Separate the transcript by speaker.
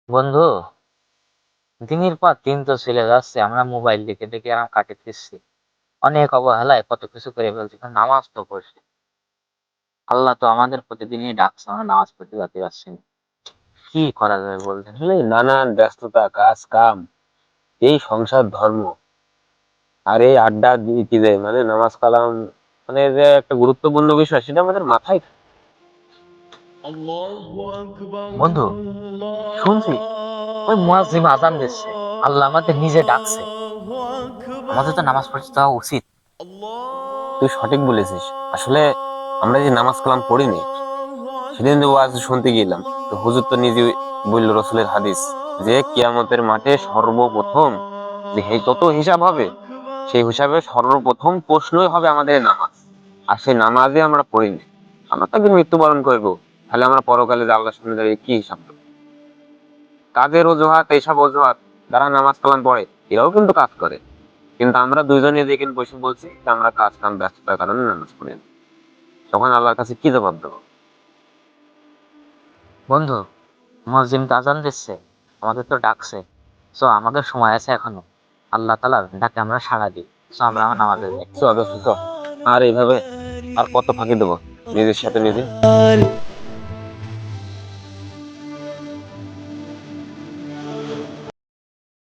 Speaker 1: বন্ধু, দিনের পর দিন তো চলে যাচ্ছে, আমরা মোবাইল দেখে দেখে কাটাতেছি। অনেক অবহেলায় কত কিছু করে ফেলছি, কিন্তু নামাজ তো পড়ছি। আল্লাহ তো আমাদের প্রতিদিনই ডাকছে, আমরা নামাজ পড়তে যেতে পারছি না। কি করা যাবে বলতেন?
Speaker 2: আসলে নানান ব্যস্ততা, কাজ কাম, এই সংসার ধর্ম আর এই আড্ডা দিতে দেয় মানে নামাজ কালাম, মানে যে একটা গুরুত্বপূর্ণ বিষয় সেটা আমাদের মাথায় থাকে।
Speaker 1: বন্ধু, শুনছি ওই মুয়াজ্জিম আজান দিচ্ছে, আল্লাহ আমাদের নিজে ডাকছে। আমাদের তো নামাজ পড়তে যাওয়া উচিত।
Speaker 2: তুই সঠিক বলেছিস। আসলে আমরা যে নামাজ কালাম পড়িনি, সেদিন যে ওয়াজ শুনতে গেলাম, তো হুজুর তো নিজে বলল রসুলের হাদিস যে কিয়ামতের মাঠে সর্বপ্রথম যে যত হিসাব হবে, সেই হিসাবে সর্বপ্রথম প্রশ্নই হবে আমাদের নামাজ। আর সেই নামাজে আমরা পড়িনি, আমরা তো একদিন মৃত্যুবরণ করবো। তাহলে আমরা পরকালে যে আল্লাহর সামনে দাঁড়িয়ে কি হিসাব দেবো? কাজের অজুহাত, এইসব অজুহাত, যারা নামাজ কালাম পড়ে এরাও কিন্তু কাজ করে, কিন্তু আমরা দুইজনে দেখেন বসে বলছি যে আমরা কাজ কাম ব্যস্ততার কারণে নামাজ পড়ি না। তখন আল্লাহর কাছে কি জবাব দেবো?
Speaker 1: বন্ধু, মুয়াজ্জিম তো আজান দিচ্ছে, আমাদের তো ডাকছে। সো আমাদের সময় আছে এখনো। আল্লাহ তাআলার ডাকে আমরা সাড়া দিই। সো আমরা আমার নামাজে যাই।
Speaker 2: চল, চল, চল। আর এইভাবে আর কত ফাঁকি দেবো নিজের সাথে নিজে?